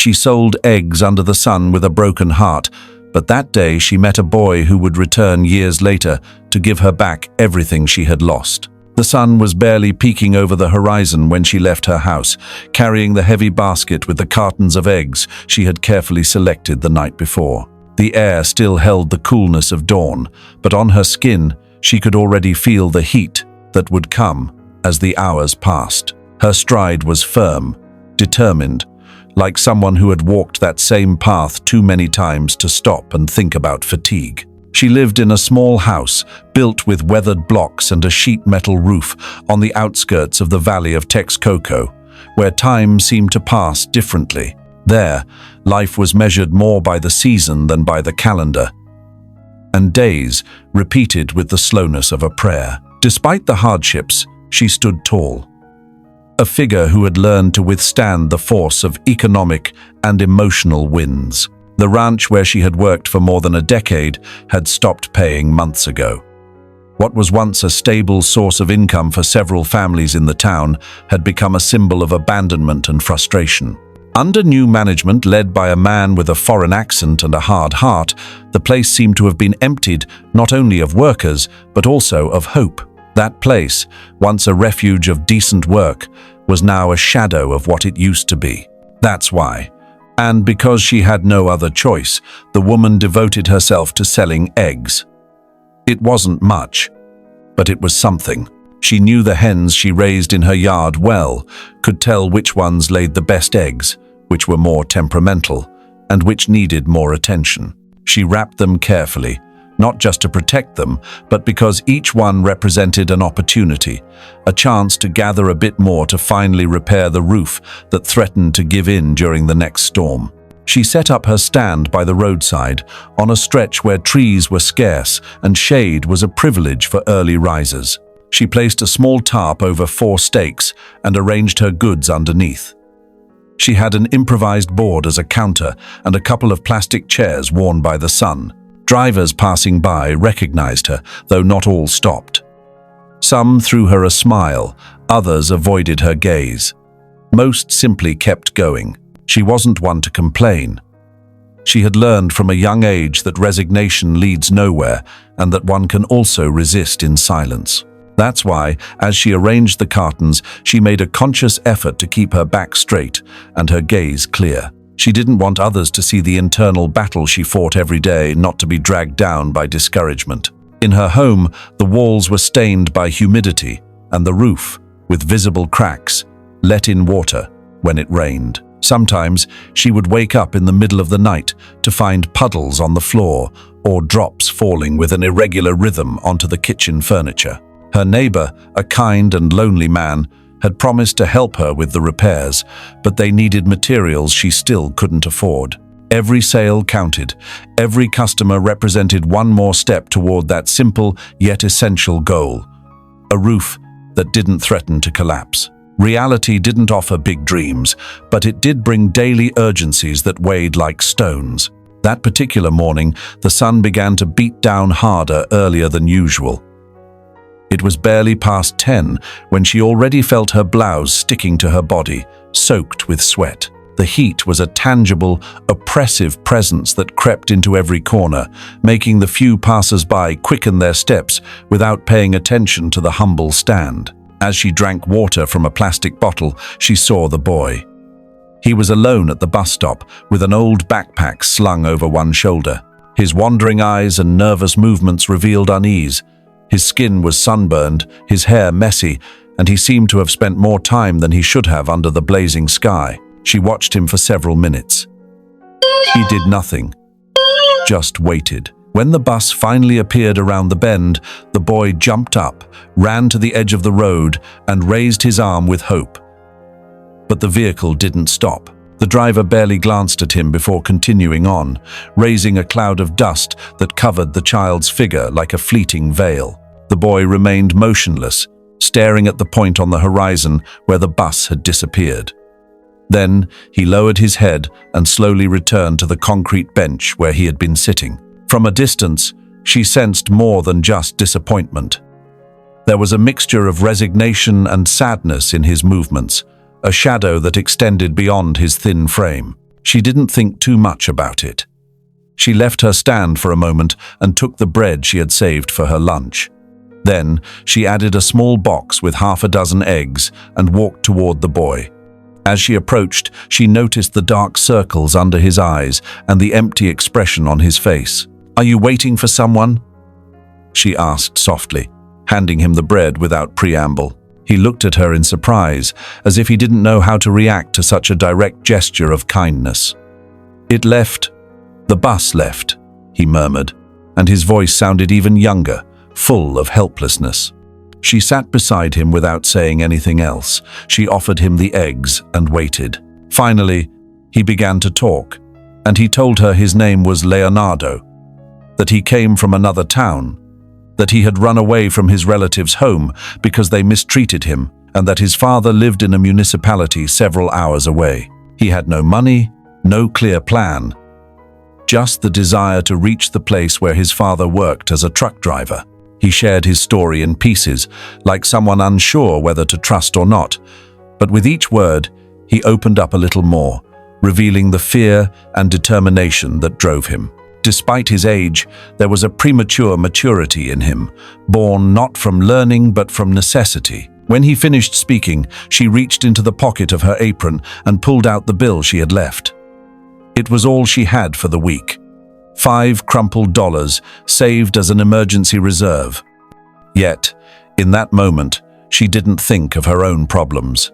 She sold eggs under the sun with a broken heart, but that day she met a boy who would return years later to give her back everything she had lost. The sun was barely peeking over the horizon when she left her house, carrying the heavy basket with the cartons of eggs she had carefully selected the night before. The air still held the coolness of dawn, but on her skin she could already feel the heat that would come as the hours passed. Her stride was firm, determined, like someone who had walked that same path too many times to stop and think about fatigue. She lived in a small house built with weathered blocks and a sheet metal roof on the outskirts of the valley of Texcoco, where time seemed to pass differently. There, life was measured more by the season than by the calendar, and days repeated with the slowness of a prayer. Despite the hardships, she stood tall, a figure who had learned to withstand the force of economic and emotional winds. The ranch where she had worked for more than a decade had stopped paying months ago. What was once a stable source of income for several families in the town had become a symbol of abandonment and frustration. Under new management led by a man with a foreign accent and a hard heart, the place seemed to have been emptied not only of workers, but also of hope. That place, once a refuge of decent work, was now a shadow of what it used to be. That's why. And because she had no other choice, the woman devoted herself to selling eggs. It wasn't much, but it was something. She knew the hens she raised in her yard well, could tell which ones laid the best eggs, which were more temperamental, and which needed more attention. She wrapped them carefully, not just to protect them, but because each one represented an opportunity, a chance to gather a bit more to finally repair the roof that threatened to give in during the next storm. She set up her stand by the roadside, on a stretch where trees were scarce and shade was a privilege for early risers. She placed a small tarp over 4 stakes and arranged her goods underneath. She had an improvised board as a counter and a couple of plastic chairs worn by the sun. Drivers passing by recognized her, though not all stopped. Some threw her a smile, others avoided her gaze. Most simply kept going. She wasn't one to complain. She had learned from a young age that resignation leads nowhere and that one can also resist in silence. That's why, as she arranged the cartons, she made a conscious effort to keep her back straight and her gaze clear. She didn't want others to see the internal battle she fought every day, not to be dragged down by discouragement. In her home, the walls were stained by humidity, and the roof, with visible cracks, let in water when it rained. Sometimes she would wake up in the middle of the night to find puddles on the floor or drops falling with an irregular rhythm onto the kitchen furniture. Her neighbor, a kind and lonely man, had promised to help her with the repairs, but they needed materials she still couldn't afford. Every sale counted. Every customer represented one more step toward that simple yet essential goal: a roof that didn't threaten to collapse. Reality didn't offer big dreams, but it did bring daily urgencies that weighed like stones. That particular morning, the sun began to beat down harder earlier than usual. It was barely past 10 when she already felt her blouse sticking to her body, soaked with sweat. The heat was a tangible, oppressive presence that crept into every corner, making the few passers-by quicken their steps without paying attention to the humble stand. As she drank water from a plastic bottle, she saw the boy. He was alone at the bus stop, with an old backpack slung over one shoulder. His wandering eyes and nervous movements revealed unease. His skin was sunburned, his hair messy, and he seemed to have spent more time than he should have under the blazing sky. She watched him for several minutes. He did nothing, just waited. When the bus finally appeared around the bend, the boy jumped up, ran to the edge of the road, and raised his arm with hope. But the vehicle didn't stop. The driver barely glanced at him before continuing on, raising a cloud of dust that covered the child's figure like a fleeting veil. The boy remained motionless, staring at the point on the horizon where the bus had disappeared. Then he lowered his head and slowly returned to the concrete bench where he had been sitting. From a distance, she sensed more than just disappointment. There was a mixture of resignation and sadness in his movements, a shadow that extended beyond his thin frame. She didn't think too much about it. She left her stand for a moment and took the bread she had saved for her lunch. Then she added a small box with half a dozen eggs and walked toward the boy. As she approached, she noticed the dark circles under his eyes and the empty expression on his face. "Are you waiting for someone?" she asked softly, handing him the bread without preamble. He looked at her in surprise, as if he didn't know how to react to such a direct gesture of kindness. "It left. The bus left," he murmured, and his voice sounded even younger, full of helplessness. She sat beside him without saying anything else. She offered him the eggs and waited. Finally, he began to talk, and he told her his name was Leonardo, that he came from another town, that he had run away from his relative's home because they mistreated him, and that his father lived in a municipality several hours away. He had no money, no clear plan, just the desire to reach the place where his father worked as a truck driver. He shared his story in pieces, like someone unsure whether to trust or not, but with each word, he opened up a little more, revealing the fear and determination that drove him. Despite his age, there was a premature maturity in him, born not from learning but from necessity. When he finished speaking, she reached into the pocket of her apron and pulled out the bill she had left. It was all she had for the week. 5 crumpled dollars saved as an emergency reserve. Yet, in that moment, she didn't think of her own problems.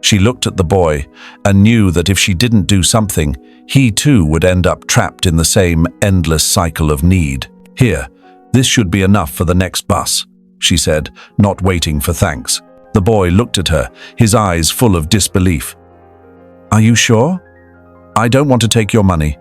She looked at the boy and knew that if she didn't do something, he too would end up trapped in the same endless cycle of need. "Here, this should be enough for the next bus," she said, not waiting for thanks. The boy looked at her, his eyes full of disbelief. "Are you sure? I don't want to take your money."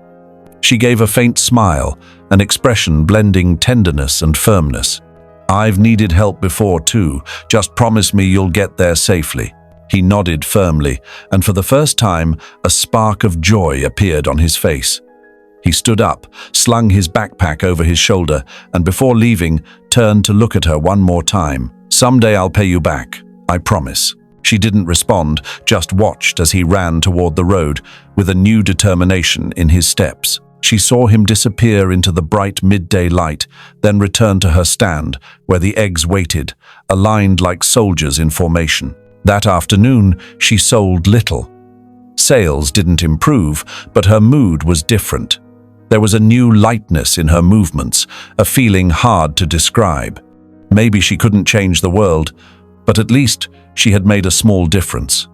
She gave a faint smile, an expression blending tenderness and firmness. "I've needed help before too. Just promise me you'll get there safely." He nodded firmly, and for the first time, a spark of joy appeared on his face. He stood up, slung his backpack over his shoulder, and before leaving, turned to look at her one more time. "Someday I'll pay you back, I promise." She didn't respond, just watched as he ran toward the road, with a new determination in his steps. She saw him disappear into the bright midday light, then return to her stand, where the eggs waited, aligned like soldiers in formation. That afternoon, she sold little. Sales didn't improve, but her mood was different. There was a new lightness in her movements, a feeling hard to describe. Maybe she couldn't change the world, but at least she had made a small difference.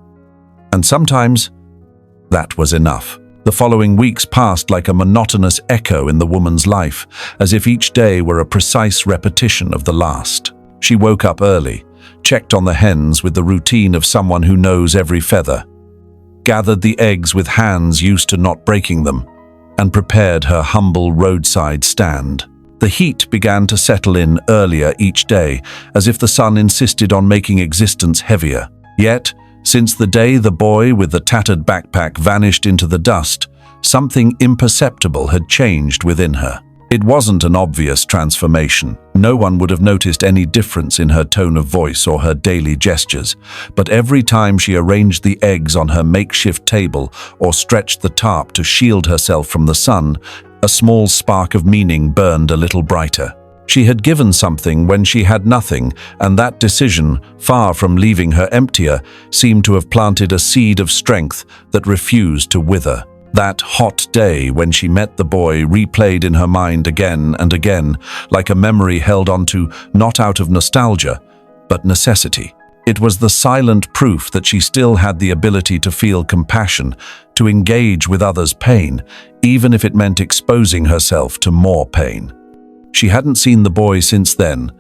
And sometimes, that was enough. The following weeks passed like a monotonous echo in the woman's life, as if each day were a precise repetition of the last. She woke up early, checked on the hens with the routine of someone who knows every feather, gathered the eggs with hands used to not breaking them, and prepared her humble roadside stand. The heat began to settle in earlier each day, as if the sun insisted on making existence heavier. Yet, since the day the boy with the tattered backpack vanished into the dust, something imperceptible had changed within her. It wasn't an obvious transformation. No one would have noticed any difference in her tone of voice or her daily gestures, but every time she arranged the eggs on her makeshift table or stretched the tarp to shield herself from the sun, a small spark of meaning burned a little brighter. She had given something when she had nothing, and that decision, far from leaving her emptier, seemed to have planted a seed of strength that refused to wither. That hot day when she met the boy replayed in her mind again and again, like a memory held onto not out of nostalgia, but necessity. It was the silent proof that she still had the ability to feel compassion, to engage with others' pain, even if it meant exposing herself to more pain. She hadn't seen the boy since then,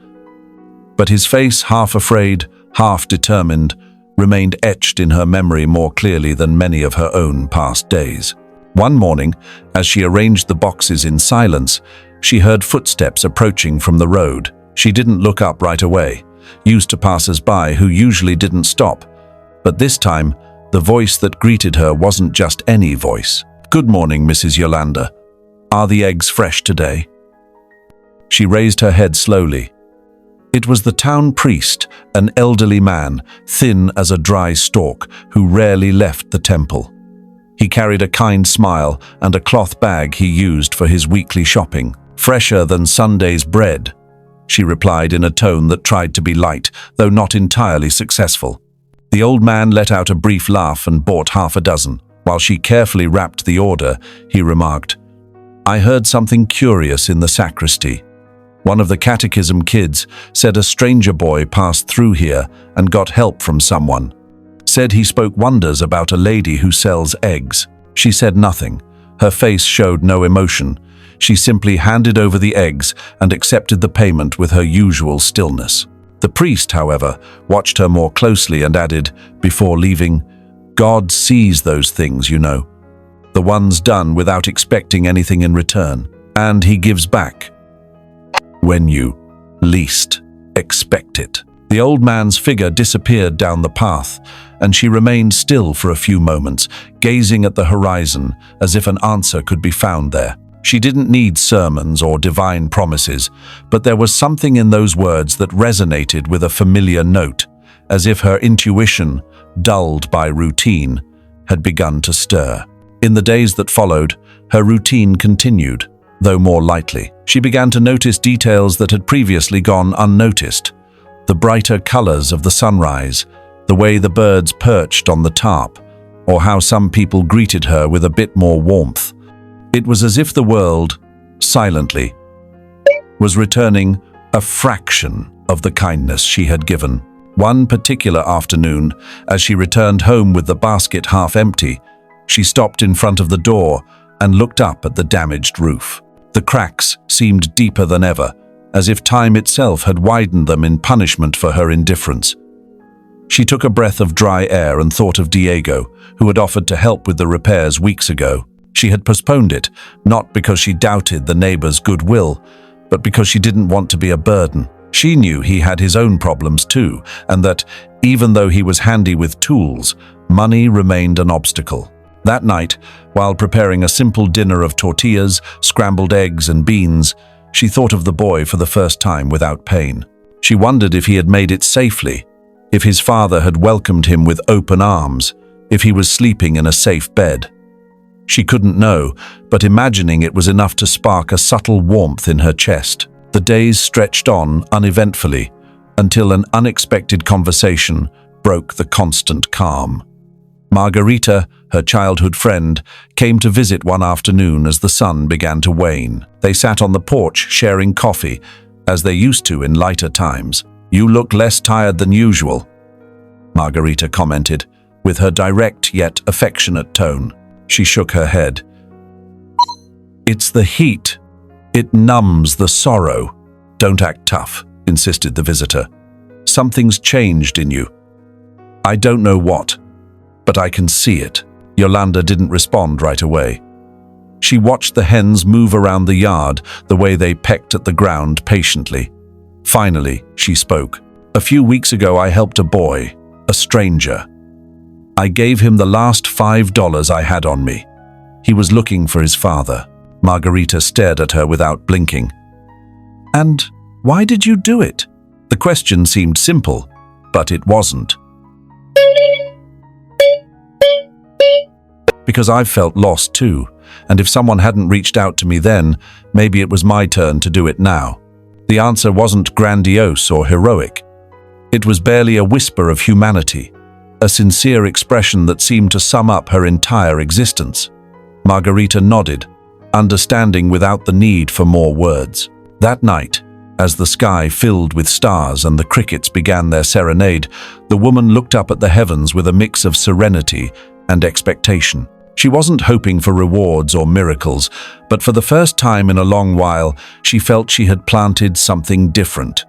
but his face, half afraid, half determined, remained etched in her memory more clearly than many of her own past days. One morning, as she arranged the boxes in silence, she heard footsteps approaching from the road. She didn't look up right away, used to passers-by who usually didn't stop. But this time, the voice that greeted her wasn't just any voice. "Good morning, Mrs. Yolanda. Are the eggs fresh today?" She raised her head slowly. It was the town priest, an elderly man, thin as a dry stalk, who rarely left the temple. He carried a kind smile and a cloth bag he used for his weekly shopping. "Fresher than Sunday's bread," she replied in a tone that tried to be light, though not entirely successful. The old man let out a brief laugh and bought half a dozen. While she carefully wrapped the order, he remarked, "I heard something curious in the sacristy. One of the catechism kids said a stranger boy passed through here and got help from someone. Said he spoke wonders about a lady who sells eggs." She said nothing. Her face showed no emotion. She simply handed over the eggs and accepted the payment with her usual stillness. The priest, however, watched her more closely and added, before leaving, "God sees those things, you know. The ones done without expecting anything in return. And he gives back when you least expect it." The old man's figure disappeared down the path, and she remained still for a few moments, gazing at the horizon as if an answer could be found there. She didn't need sermons or divine promises, but there was something in those words that resonated with a familiar note, as if her intuition, dulled by routine, had begun to stir. In the days that followed, her routine continued, though more lightly. She began to notice details that had previously gone unnoticed. The brighter colors of the sunrise, the way the birds perched on the tarp, or how some people greeted her with a bit more warmth. It was as if the world, silently, was returning a fraction of the kindness she had given. One particular afternoon, as she returned home with the basket half empty, she stopped in front of the door and looked up at the damaged roof. The cracks seemed deeper than ever, as if time itself had widened them in punishment for her indifference. She took a breath of dry air and thought of Diego, who had offered to help with the repairs weeks ago. She had postponed it, not because she doubted the neighbor's goodwill, but because she didn't want to be a burden. She knew he had his own problems too, and that, even though he was handy with tools, money remained an obstacle. That night, while preparing a simple dinner of tortillas, scrambled eggs and beans, she thought of the boy for the first time without pain. She wondered if he had made it safely, if his father had welcomed him with open arms, if he was sleeping in a safe bed. She couldn't know, but imagining it was enough to spark a subtle warmth in her chest. The days stretched on uneventfully, until an unexpected conversation broke the constant calm. Margarita, her childhood friend, came to visit one afternoon as the sun began to wane. They sat on the porch sharing coffee, as they used to in lighter times. "You look less tired than usual," Margarita commented, with her direct yet affectionate tone. She shook her head. "It's the heat. It numbs the sorrow." "Don't act tough," insisted the visitor. "Something's changed in you. I don't know what, but I can see it." Yolanda didn't respond right away. She watched the hens move around the yard, the way they pecked at the ground patiently. Finally, she spoke. "A few weeks ago I helped a boy, a stranger. I gave him the last $5 I had on me. He was looking for his father." Margarita stared at her without blinking. "And why did you do it?" The question seemed simple, but it wasn't. "Because I've felt lost too, and if someone hadn't reached out to me then, maybe it was my turn to do it now." The answer wasn't grandiose or heroic. It was barely a whisper of humanity, a sincere expression that seemed to sum up her entire existence. Margarita nodded, understanding without the need for more words. That night, as the sky filled with stars and the crickets began their serenade, the woman looked up at the heavens with a mix of serenity and expectation. She wasn't hoping for rewards or miracles, but for the first time in a long while, she felt she had planted something different.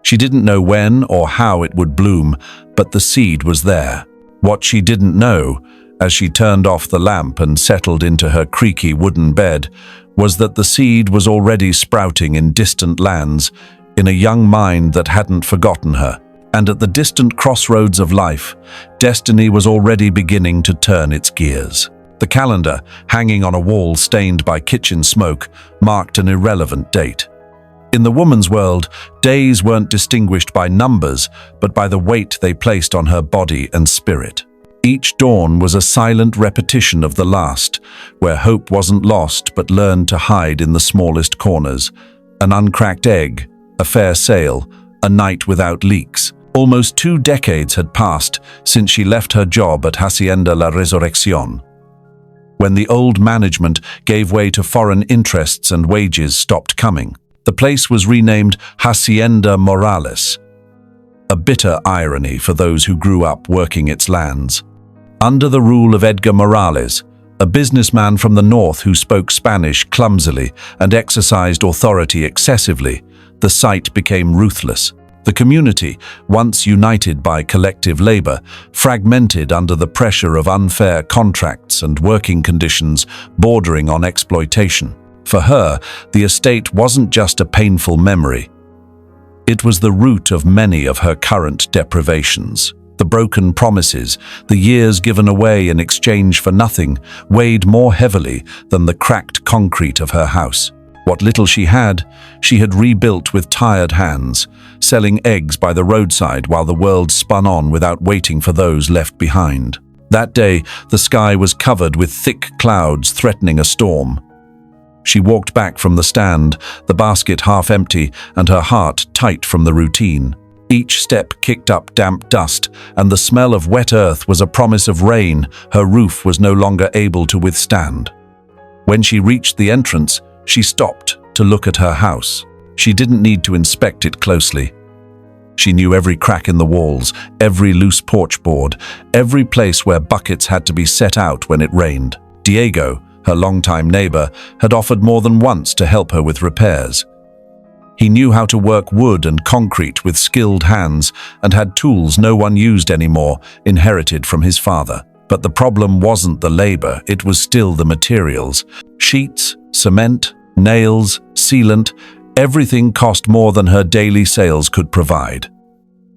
She didn't know when or how it would bloom, but the seed was there. What she didn't know, as she turned off the lamp and settled into her creaky wooden bed, was that the seed was already sprouting in distant lands, in a young mind that hadn't forgotten her. And at the distant crossroads of life, destiny was already beginning to turn its gears. The calendar, hanging on a wall stained by kitchen smoke, marked an irrelevant date. In the woman's world, days weren't distinguished by numbers, but by the weight they placed on her body and spirit. Each dawn was a silent repetition of the last, where hope wasn't lost but learned to hide in the smallest corners. An uncracked egg, a fair sail, a night without leaks. Almost 2 decades had passed since she left her job at Hacienda La Resurrección. When the old management gave way to foreign interests and wages stopped coming, the place was renamed Hacienda Morales. A bitter irony for those who grew up working its lands. Under the rule of Edgar Morales, a businessman from the north who spoke Spanish clumsily and exercised authority excessively, the site became ruthless. The community, once united by collective labor, fragmented under the pressure of unfair contracts and working conditions bordering on exploitation. For her, the estate wasn't just a painful memory. It was the root of many of her current deprivations. The broken promises, the years given away in exchange for nothing, weighed more heavily than the cracked concrete of her house. What little she had rebuilt with tired hands, selling eggs by the roadside while the world spun on without waiting for those left behind. That day, the sky was covered with thick clouds threatening a storm. She walked back from the stand, the basket half empty and her heart tight from the routine. Each step kicked up damp dust, and the smell of wet earth was a promise of rain her roof was no longer able to withstand. When she reached the entrance, she stopped to look at her house. She didn't need to inspect it closely. She knew every crack in the walls, every loose porch board, every place where buckets had to be set out when it rained. Diego, her longtime neighbor, had offered more than once to help her with repairs. He knew how to work wood and concrete with skilled hands and had tools no one used anymore, inherited from his father. But the problem wasn't the labor, it was still the materials. Sheets, cement, nails, sealant, everything cost more than her daily sales could provide.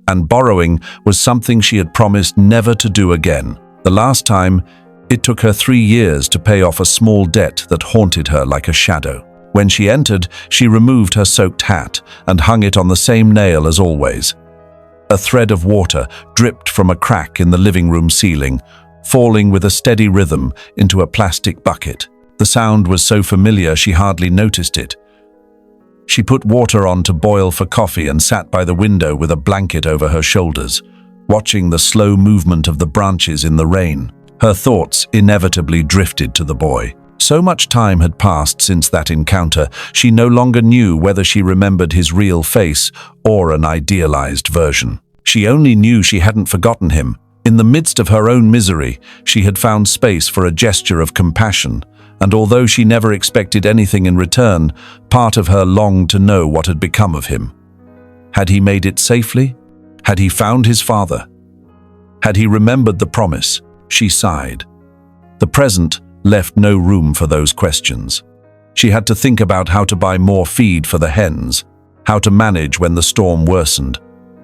And borrowing was something she had promised never to do again. The last time, it took her 3 years to pay off a small debt that haunted her like a shadow. When she entered, she removed her soaked hat and hung it on the same nail as always. A thread of water dripped from a crack in the living room ceiling, falling with a steady rhythm into a plastic bucket. The sound was so familiar she hardly noticed it. She put water on to boil for coffee and sat by the window with a blanket over her shoulders, watching the slow movement of the branches in the rain. Her thoughts inevitably drifted to the boy. So much time had passed since that encounter, she no longer knew whether she remembered his real face or an idealized version. She only knew she hadn't forgotten him. In the midst of her own misery, she had found space for a gesture of compassion, and although she never expected anything in return, part of her longed to know what had become of him. Had he made it safely? Had he found his father? Had he remembered the promise? She sighed. The present left no room for those questions. She had to think about how to buy more feed for the hens, how to manage when the storm worsened,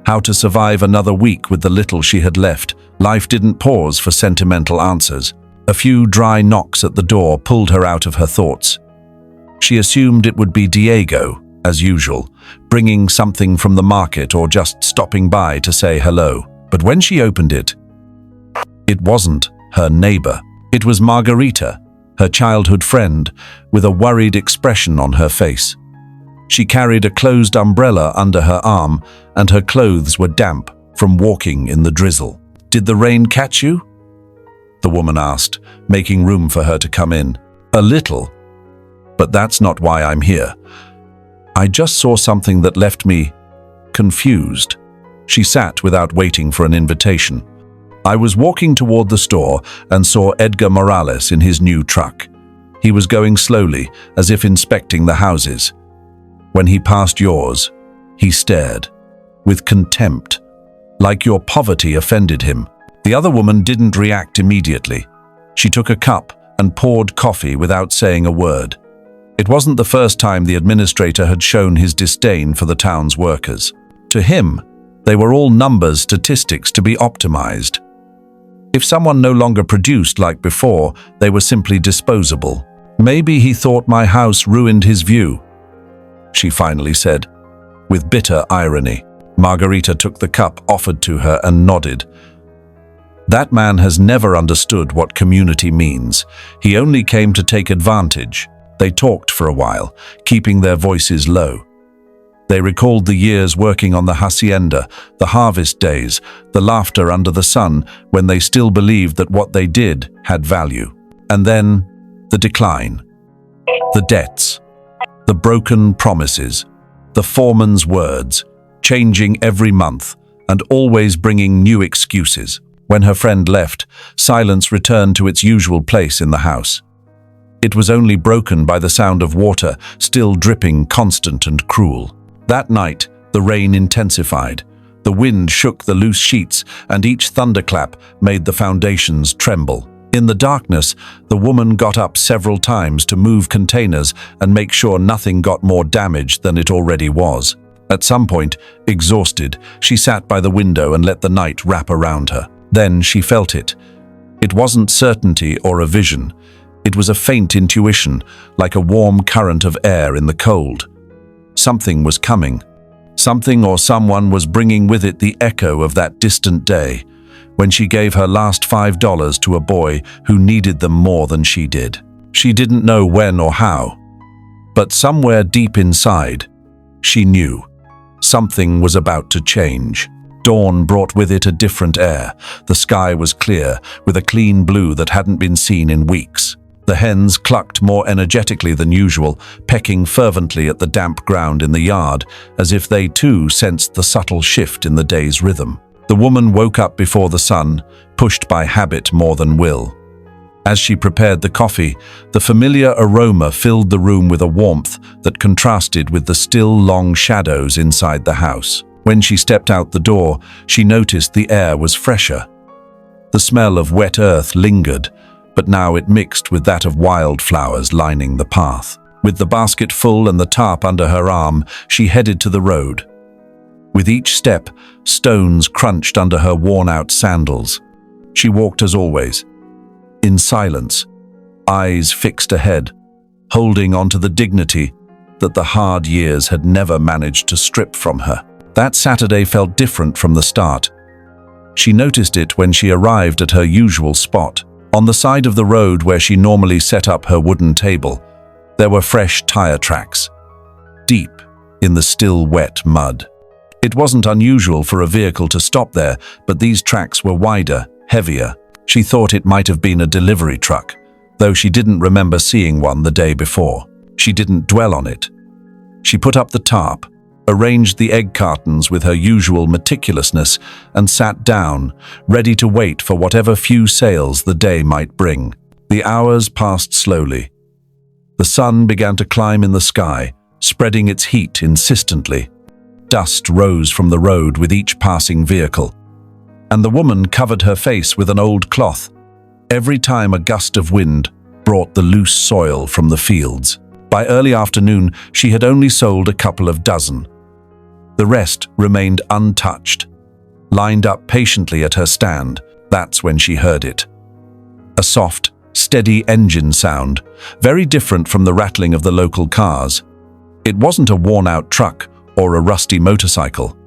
how to survive another week with the little she had left. Life didn't pause for sentimental answers. A few dry knocks at the door pulled her out of her thoughts. She assumed it would be Diego, as usual, bringing something from the market or just stopping by to say hello. But when she opened it, it wasn't her neighbor. It was Margarita, her childhood friend, with a worried expression on her face. She carried a closed umbrella under her arm, and her clothes were damp from walking in the drizzle. "Did the rain catch you?" the woman asked, making room for her to come in. "A little, but that's not why I'm here. I just saw something that left me confused." She sat without waiting for an invitation. "I was walking toward the store and saw Edgar Morales in his new truck. He was going slowly, as if inspecting the houses. When he passed yours, he stared, with contempt, like your poverty offended him." The other woman didn't react immediately. She took a cup and poured coffee without saying a word. It wasn't the first time the administrator had shown his disdain for the town's workers. To him, they were all numbers, statistics to be optimized. If someone no longer produced like before, they were simply disposable. "Maybe he thought my house ruined his view," she finally said, with bitter irony. Margarita took the cup offered to her and nodded. That man has never understood what community means. He only came to take advantage. They talked for a while, keeping their voices low. They recalled the years working on the hacienda, the harvest days, the laughter under the sun, when they still believed that what they did had value. And then, the decline. The debts. The broken promises. The foreman's words, changing every month, and always bringing new excuses. When her friend left, silence returned to its usual place in the house. It was only broken by the sound of water, still dripping, constant and cruel. That night, the rain intensified. The wind shook the loose sheets, and each thunderclap made the foundations tremble. In the darkness, the woman got up several times to move containers and make sure nothing got more damaged than it already was. At some point, exhausted, she sat by the window and let the night wrap around her. Then she felt it. It wasn't certainty or a vision. It was a faint intuition, like a warm current of air in the cold. Something was coming. Something or someone was bringing with it the echo of that distant day, when she gave her last $5 to a boy who needed them more than she did. She didn't know when or how, but somewhere deep inside, she knew. Something was about to change. Dawn brought with it a different air. The sky was clear, with a clean blue that hadn't been seen in weeks. The hens clucked more energetically than usual, pecking fervently at the damp ground in the yard, as if they too sensed the subtle shift in the day's rhythm. The woman woke up before the sun, pushed by habit more than will. As she prepared the coffee, the familiar aroma filled the room with a warmth that contrasted with the still long shadows inside the house. When she stepped out the door, she noticed the air was fresher. The smell of wet earth lingered, but now it mixed with that of wildflowers lining the path. With the basket full and the tarp under her arm, she headed to the road. With each step, stones crunched under her worn-out sandals. She walked as always, in silence, eyes fixed ahead, holding onto the dignity that the hard years had never managed to strip from her. That Saturday felt different from the start. She noticed it when she arrived at her usual spot. On the side of the road where she normally set up her wooden table, there were fresh tire tracks, deep in the still wet mud. It wasn't unusual for a vehicle to stop there, but these tracks were wider, heavier. She thought it might have been a delivery truck, though she didn't remember seeing one the day before. She didn't dwell on it. She put up the tarp, arranged the egg cartons with her usual meticulousness, and sat down, ready to wait for whatever few sales the day might bring. The hours passed slowly. The sun began to climb in the sky, spreading its heat insistently. Dust rose from the road with each passing vehicle, and the woman covered her face with an old cloth every time a gust of wind brought the loose soil from the fields. By early afternoon, she had only sold a couple of dozen. The rest remained untouched, lined up patiently at her stand. That's when she heard it. A soft, steady engine sound, very different from the rattling of the local cars. It wasn't a worn-out truck or a rusty motorcycle.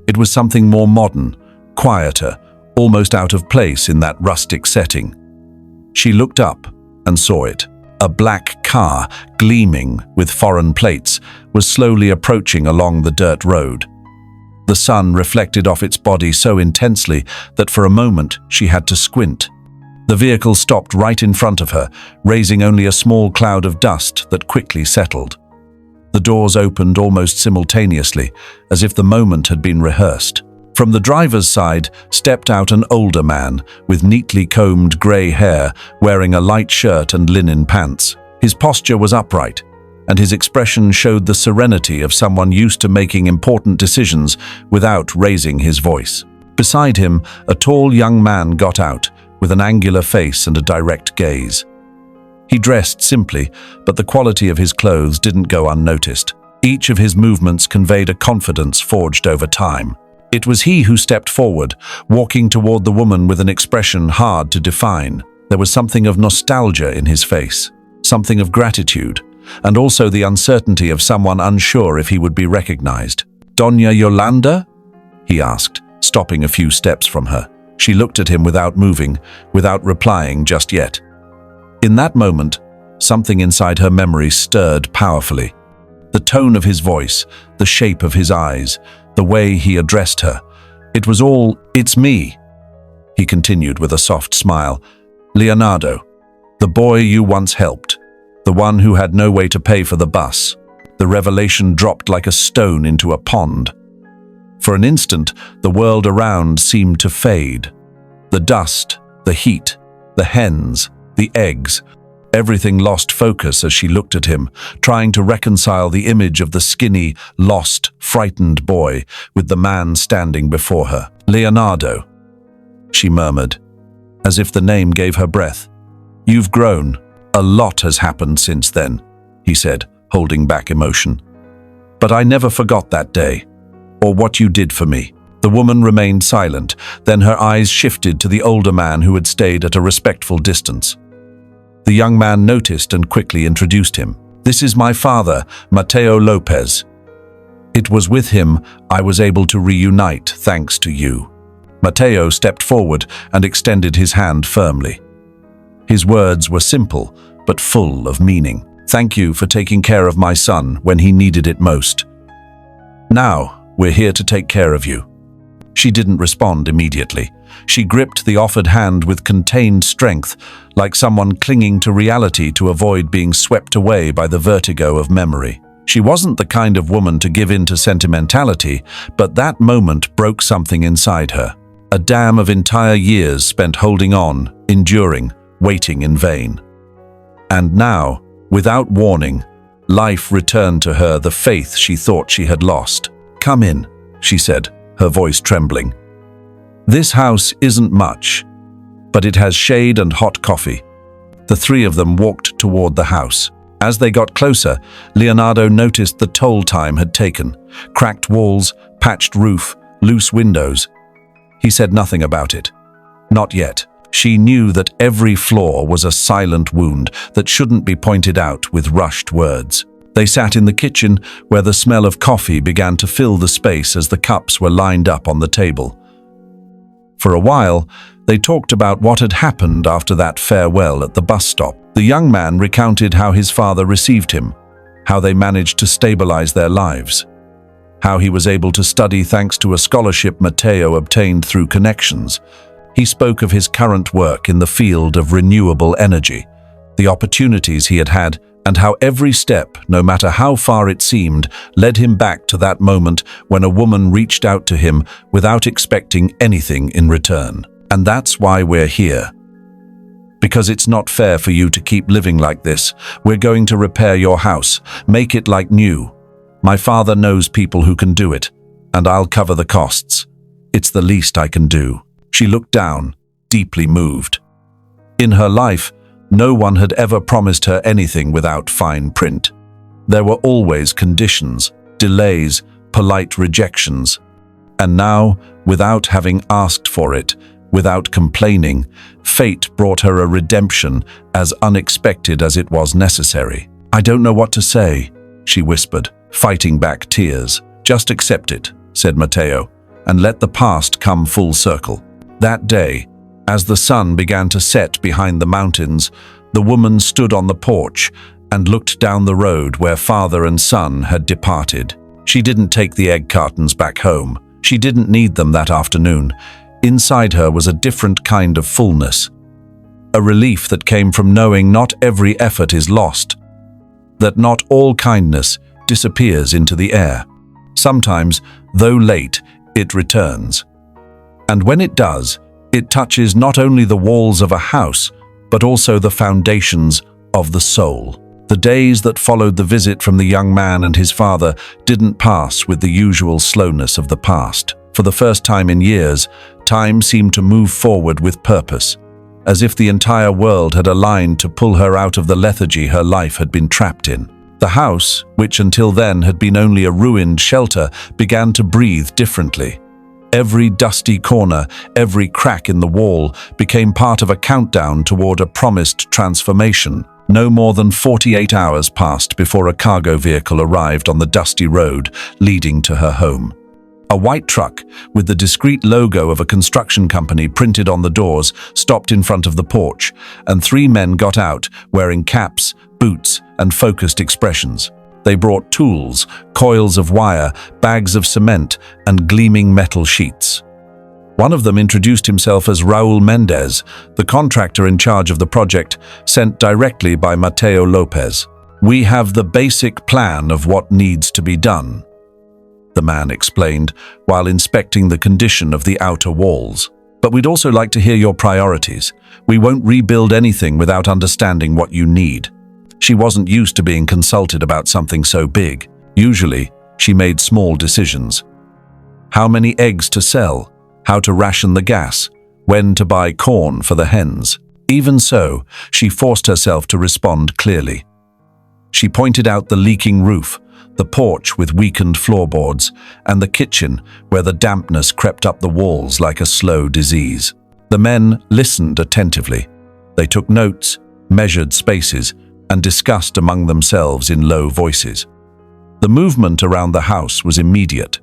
It was something more modern, quieter, almost out of place in that rustic setting. She looked up and saw it. A black car, gleaming with foreign plates, was slowly approaching along the dirt road. The sun reflected off its body so intensely that for a moment she had to squint. The vehicle stopped right in front of her, raising only a small cloud of dust that quickly settled. The doors opened almost simultaneously, as if the moment had been rehearsed. From the driver's side stepped out an older man with neatly combed grey hair, wearing a light shirt and linen pants. His posture was upright, and his expression showed the serenity of someone used to making important decisions without raising his voice. Beside him, a tall young man got out, with an angular face and a direct gaze. He dressed simply, but the quality of his clothes didn't go unnoticed. Each of his movements conveyed a confidence forged over time. It was he who stepped forward, walking toward the woman with an expression hard to define. There was something of nostalgia in his face, something of gratitude, and also the uncertainty of someone unsure if he would be recognized. "Doña Yolanda?" he asked, stopping a few steps from her. She looked at him without moving, without replying just yet. In that moment, something inside her memory stirred powerfully. The tone of his voice, the shape of his eyes, the way he addressed her. It was all, "It's me," he continued with a soft smile. "Leonardo, the boy you once helped, the one who had no way to pay for the bus." The revelation dropped like a stone into a pond. For an instant, the world around seemed to fade. The dust, the heat, the hens, the eggs, everything lost focus as she looked at him, trying to reconcile the image of the skinny, lost, frightened boy with the man standing before her. "Leonardo," she murmured, as if the name gave her breath. "You've grown. A lot has happened since then," he said, holding back emotion. "But I never forgot that day, or what you did for me." The woman remained silent, then her eyes shifted to the older man who had stayed at a respectful distance. The young man noticed and quickly introduced him. "This is my father, Mateo Lopez. It was with him I was able to reunite thanks to you." Mateo stepped forward and extended his hand firmly. His words were simple, but full of meaning. "Thank you for taking care of my son when he needed it most. Now, we're here to take care of you." She didn't respond immediately. She gripped the offered hand with contained strength, like someone clinging to reality to avoid being swept away by the vertigo of memory. She wasn't the kind of woman to give in to sentimentality, but that moment broke something inside her. A dam of entire years spent holding on, enduring, waiting in vain. And now, without warning, life returned to her the faith she thought she had lost. "Come in," she said, her voice trembling. "This house isn't much, but it has shade and hot coffee." The three of them walked toward the house. As they got closer, Leonardo noticed the toll time had taken. Cracked walls, patched roof, loose windows. He said nothing about it. Not yet. She knew that every flaw was a silent wound that shouldn't be pointed out with rushed words. They sat in the kitchen, where the smell of coffee began to fill the space as the cups were lined up on the table. For a while, they talked about what had happened after that farewell at the bus stop. The young man recounted how his father received him, how they managed to stabilize their lives, how he was able to study thanks to a scholarship Mateo obtained through connections. He spoke of his current work in the field of renewable energy, the opportunities he had had, and how every step, no matter how far it seemed, led him back to that moment when a woman reached out to him without expecting anything in return. "And that's why we're here. Because it's not fair for you to keep living like this. We're going to repair your house, make it like new. My father knows people who can do it, and I'll cover the costs. It's the least I can do." She looked down, deeply moved. In her life, no one had ever promised her anything without fine print. There were always conditions, delays, polite rejections. And now, without having asked for it, without complaining, fate brought her a redemption as unexpected as it was necessary. "I don't know what to say," she whispered, fighting back tears. "Just accept it," said Mateo, "and let the past come full circle." That day, as the sun began to set behind the mountains, the woman stood on the porch and looked down the road where father and son had departed. She didn't take the egg cartons back home. She didn't need them that afternoon. Inside her was a different kind of fullness, a relief that came from knowing not every effort is lost, that not all kindness disappears into the air. Sometimes, though late, it returns. And when it does, it touches not only the walls of a house, but also the foundations of the soul. The days that followed the visit from the young man and his father didn't pass with the usual slowness of the past. For the first time in years, time seemed to move forward with purpose, as if the entire world had aligned to pull her out of the lethargy her life had been trapped in. The house, which until then had been only a ruined shelter, began to breathe differently. Every dusty corner, every crack in the wall became part of a countdown toward a promised transformation. No more than 48 hours passed before a cargo vehicle arrived on the dusty road leading to her home. A white truck, with the discreet logo of a construction company printed on the doors, stopped in front of the porch, and 3 men got out, wearing caps, boots, and focused expressions. They brought tools, coils of wire, bags of cement, and gleaming metal sheets. One of them introduced himself as Raul Mendez, the contractor in charge of the project, sent directly by Mateo Lopez. "We have the basic plan of what needs to be done," the man explained, while inspecting the condition of the outer walls. "But we'd also like to hear your priorities. We won't rebuild anything without understanding what you need." She wasn't used to being consulted about something so big. Usually, she made small decisions. How many eggs to sell? How to ration the gas? When to buy corn for the hens? Even so, she forced herself to respond clearly. She pointed out the leaking roof, the porch with weakened floorboards, and the kitchen where the dampness crept up the walls like a slow disease. The men listened attentively. They took notes, measured spaces, and discussed among themselves in low voices. The movement around the house was immediate.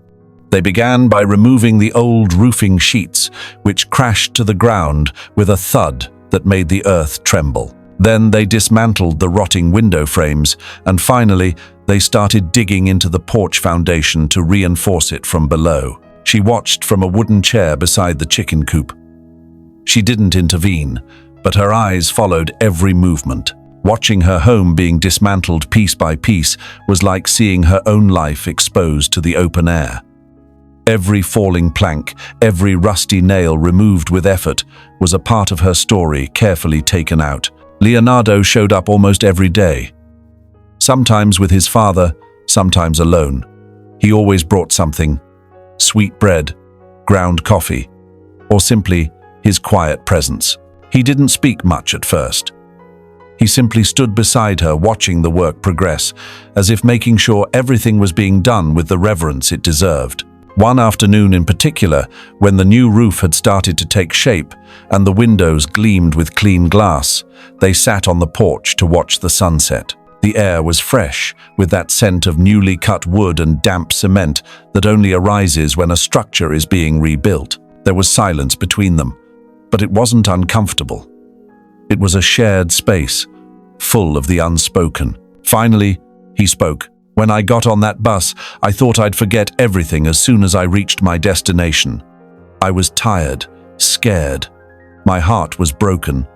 They began by removing the old roofing sheets, which crashed to the ground with a thud that made the earth tremble. Then they dismantled the rotting window frames, and finally, they started digging into the porch foundation to reinforce it from below. She watched from a wooden chair beside the chicken coop. She didn't intervene, but her eyes followed every movement. Watching her home being dismantled piece by piece was like seeing her own life exposed to the open air. Every falling plank, every rusty nail removed with effort, was a part of her story carefully taken out. Leonardo showed up almost every day. Sometimes with his father, sometimes alone. He always brought something: sweet bread, ground coffee, or simply his quiet presence. He didn't speak much at first. He simply stood beside her, watching the work progress, as if making sure everything was being done with the reverence it deserved. One afternoon in particular, when the new roof had started to take shape and the windows gleamed with clean glass, they sat on the porch to watch the sunset. The air was fresh, with that scent of newly cut wood and damp cement that only arises when a structure is being rebuilt. There was silence between them, but it wasn't uncomfortable. It was a shared space, full of the unspoken. Finally, he spoke. "When I got on that bus, I thought I'd forget everything as soon as I reached my destination. I was tired, scared. My heart was broken.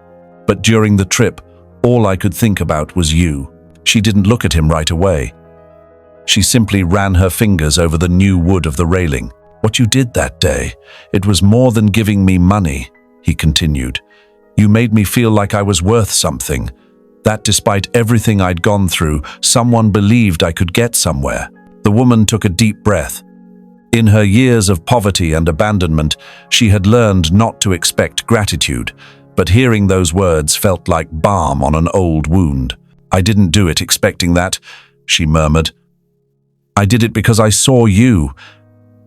But during the trip, all I could think about was you." She didn't look at him right away. She simply ran her fingers over the new wood of the railing. "What you did that day, it was more than giving me money," he continued. "You made me feel like I was worth something. That despite everything I'd gone through, someone believed I could get somewhere." The woman took a deep breath. In her years of poverty and abandonment, she had learned not to expect gratitude, but hearing those words felt like balm on an old wound. "I didn't do it expecting that," she murmured. "I did it because I saw you,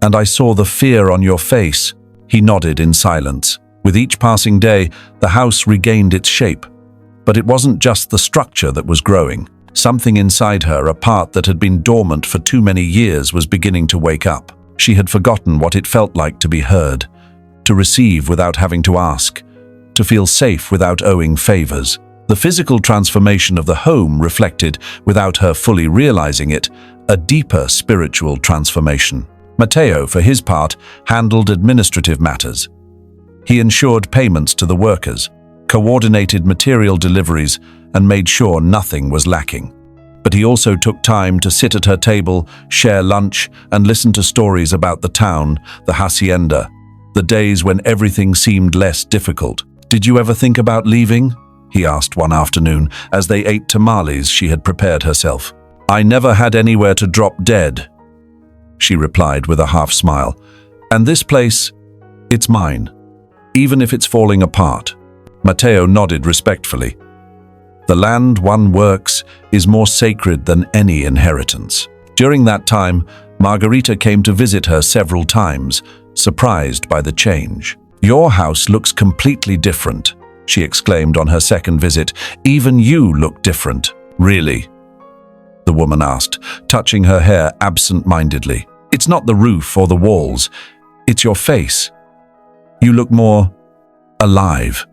and I saw the fear on your face." He nodded in silence. With each passing day, the house regained its shape. But it wasn't just the structure that was growing. Something inside her, a part that had been dormant for too many years, was beginning to wake up. She had forgotten what it felt like to be heard, to receive without having to ask, to feel safe without owing favors. The physical transformation of the home reflected, without her fully realizing it, a deeper spiritual transformation. Mateo, for his part, handled administrative matters. He ensured payments to the workers, coordinated material deliveries, and made sure nothing was lacking. But he also took time to sit at her table, share lunch, and listen to stories about the town, the hacienda, the days when everything seemed less difficult. "Did you ever think about leaving?" he asked one afternoon, as they ate tamales she had prepared herself. "I never had anywhere to drop dead," she replied with a half smile. "And this place, it's mine, even if it's falling apart." Mateo nodded respectfully. The land one works is more sacred than any inheritance. During that time, Margarita came to visit her several times, surprised by the change. "Your house looks completely different," she exclaimed on her second visit. "Even you look different." "Really?" the woman asked, touching her hair absent-mindedly. It's not the roof or the walls. It's your face. You look more alive."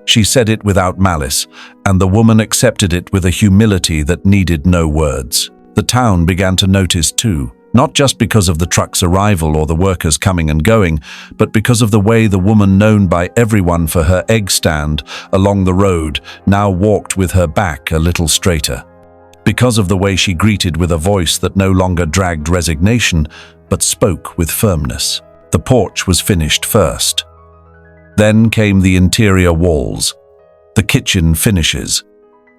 She said it without malice, and the woman accepted it with a humility that needed no words. The town began to notice too, not just because of the truck's arrival or the workers coming and going, but because of the way the woman known by everyone for her egg stand along the road now walked with her back a little straighter. Because of the way she greeted with a voice that no longer dragged resignation, but spoke with firmness. The porch was finished first. Then came the interior walls, the kitchen finishes,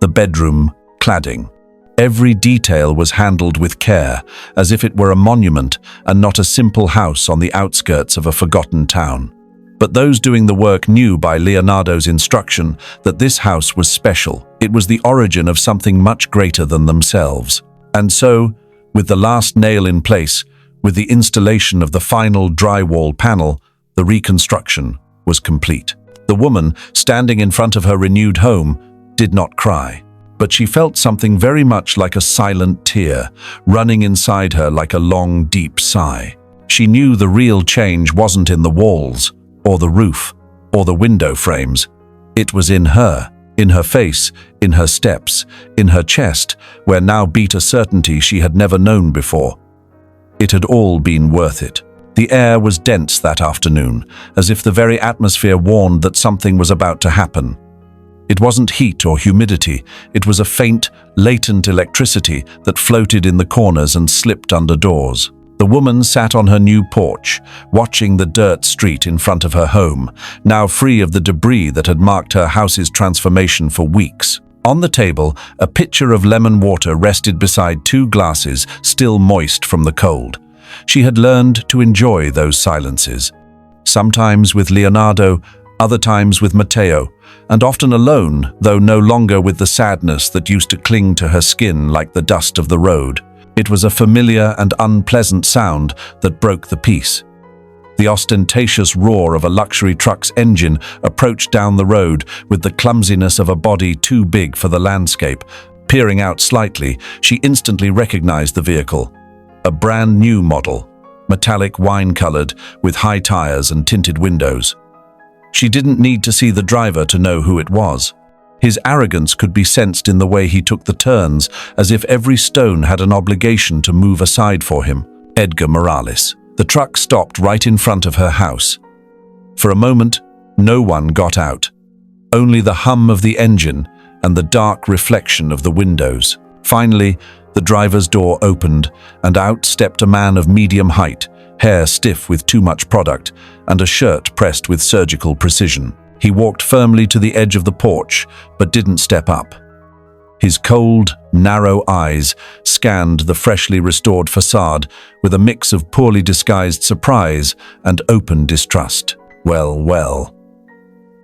the bedroom cladding. Every detail was handled with care, as if it were a monument and not a simple house on the outskirts of a forgotten town. But those doing the work knew by Leonardo's instruction that this house was special. It was the origin of something much greater than themselves. And so, with the last nail in place, with the installation of the final drywall panel, the reconstruction was complete. The woman, standing in front of her renewed home, did not cry, but she felt something very much like a silent tear running inside her like a long, deep sigh. She knew the real change wasn't in the walls, or the roof, or the window frames. It was in her face, in her steps, in her chest, where now beat a certainty she had never known before. It had all been worth it. The air was dense that afternoon, as if the very atmosphere warned that something was about to happen. It wasn't heat or humidity, it was a faint, latent electricity that floated in the corners and slipped under doors. The woman sat on her new porch, watching the dirt street in front of her home, now free of the debris that had marked her house's transformation for weeks. On the table, a pitcher of lemon water rested beside 2 glasses, still moist from the cold. She had learned to enjoy those silences, sometimes with Leonardo, other times with Matteo, and often alone, though no longer with the sadness that used to cling to her skin like the dust of the road. It was a familiar and unpleasant sound that broke the peace. The ostentatious roar of a luxury truck's engine approached down the road with the clumsiness of a body too big for the landscape. Peering out slightly, she instantly recognized the vehicle. A brand new model, metallic wine-colored, with high tires and tinted windows. She didn't need to see the driver to know who it was. His arrogance could be sensed in the way he took the turns, as if every stone had an obligation to move aside for him. Edgar Morales. The truck stopped right in front of her house. For a moment, no one got out. Only the hum of the engine and the dark reflection of the windows. Finally, the driver's door opened, and out stepped a man of medium height, hair stiff with too much product, and a shirt pressed with surgical precision. He walked firmly to the edge of the porch, but didn't step up. His cold, narrow eyes scanned the freshly restored facade with a mix of poorly disguised surprise and open distrust. "Well, well,"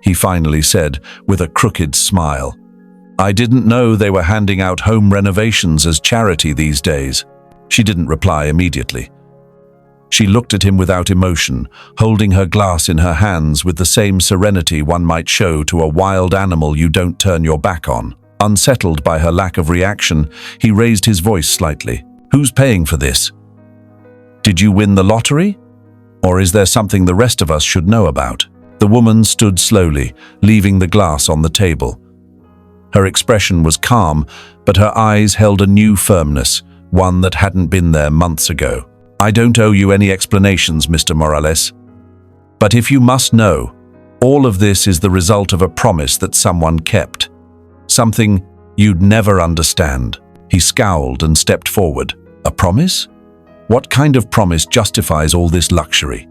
he finally said with a crooked smile. "I didn't know they were handing out home renovations as charity these days." She didn't reply immediately. She looked at him without emotion, holding her glass in her hands with the same serenity one might show to a wild animal you don't turn your back on. Unsettled by her lack of reaction, he raised his voice slightly. "Who's paying for this? Did you win the lottery? Or is there something the rest of us should know about?" The woman stood slowly, leaving the glass on the table. Her expression was calm, but her eyes held a new firmness, one that hadn't been there months ago. "I don't owe you any explanations, Mr. Morales. But if you must know, all of this is the result of a promise that someone kept. Something you'd never understand." He scowled and stepped forward. "A promise? What kind of promise justifies all this luxury?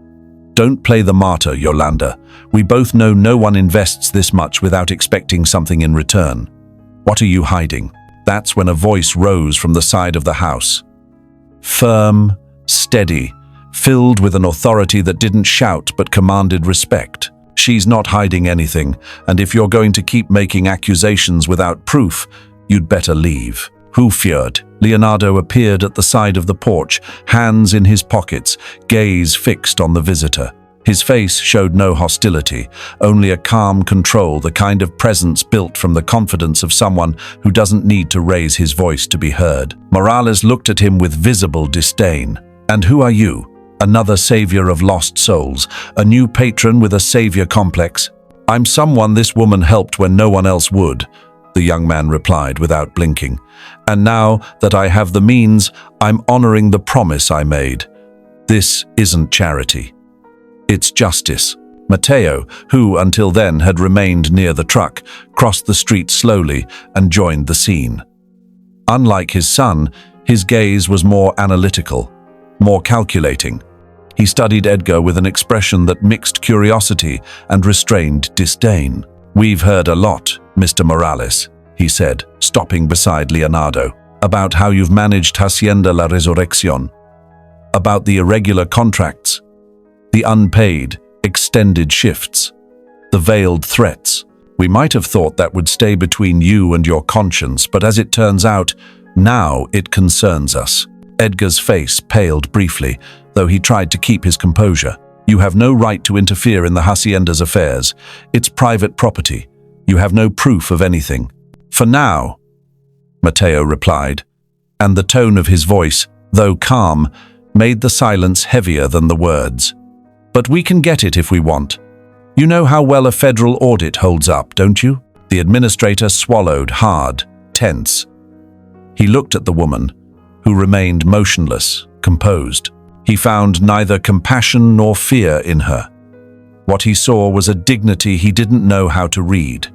Don't play the martyr, Yolanda. We both know no one invests this much without expecting something in return. What are you hiding?" That's when a voice rose from the side of the house. Firm, steady, filled with an authority that didn't shout but commanded respect. "She's not hiding anything, and if you're going to keep making accusations without proof, you'd better leave." "Who feared?" Leonardo appeared at the side of the porch, hands in his pockets, gaze fixed on the visitor. His face showed no hostility, only a calm control, the kind of presence built from the confidence of someone who doesn't need to raise his voice to be heard. Morales looked at him with visible disdain. And who are you? Another savior of lost souls, a new patron with a savior complex? I'm someone this woman helped when no one else would, the young man replied without blinking. And now that I have the means, I'm honoring the promise I made. This isn't charity. It's justice. Matteo, who until then had remained near the truck, crossed the street slowly and joined the scene. Unlike his son, his gaze was more analytical, more calculating. He studied Edgar with an expression that mixed curiosity and restrained disdain. "We've heard a lot, Mr. Morales," he said, stopping beside Leonardo, "about how you've managed Hacienda La Resurrección, about the irregular contracts, the unpaid, extended shifts, the veiled threats. We might have thought that would stay between you and your conscience, but as it turns out, now it concerns us." Edgar's face paled briefly, though he tried to keep his composure. "You have no right to interfere in the Hacienda's affairs. It's private property. You have no proof of anything." "For now," Matteo replied, and the tone of his voice, though calm, made the silence heavier than the words. "But we can get it if we want. You know how well a federal audit holds up, don't you?" The administrator swallowed hard, tense. He looked at the woman, who remained motionless, composed. He found neither compassion nor fear in her. What he saw was a dignity he didn't know how to read.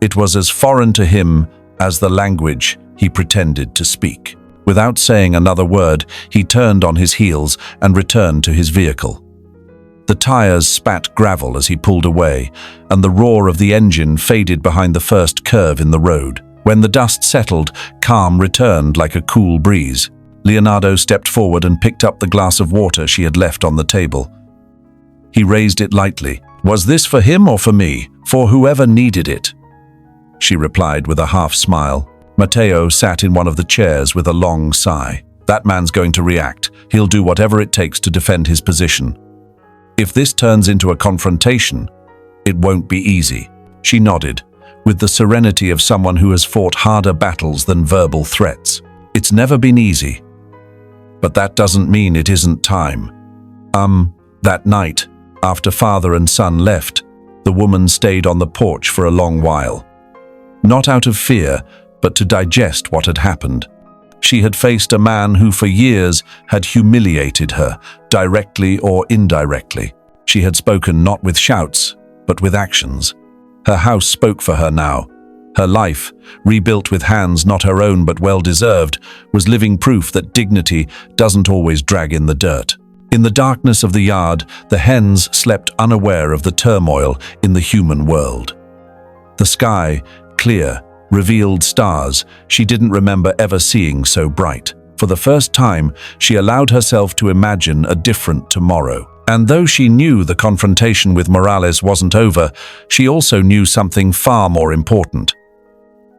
It was as foreign to him as the language he pretended to speak. Without saying another word, he turned on his heels and returned to his vehicle. The tires spat gravel as he pulled away, and the roar of the engine faded behind the first curve in the road. When the dust settled, calm returned like a cool breeze. Leonardo stepped forward and picked up the glass of water she had left on the table. He raised it lightly. "Was this for him or for me? For whoever needed it," she replied with a half-smile. Matteo sat in one of the chairs with a long sigh. "That man's going to react. He'll do whatever it takes to defend his position. If this turns into a confrontation, it won't be easy." She nodded, with the serenity of someone who has fought harder battles than verbal threats. "It's never been easy. But that doesn't mean it isn't time." That night, after father and son left, the woman stayed on the porch for a long while. Not out of fear, but to digest what had happened. She had faced a man who for years had humiliated her, directly or indirectly. She had spoken not with shouts, but with actions. Her house spoke for her now. Her life, rebuilt with hands not her own but well-deserved, was living proof that dignity doesn't always drag in the dirt. In the darkness of the yard, the hens slept unaware of the turmoil in the human world. The sky, clear, revealed stars she didn't remember ever seeing so bright. For the first time, she allowed herself to imagine a different tomorrow. And though she knew the confrontation with Morales wasn't over, she also knew something far more important.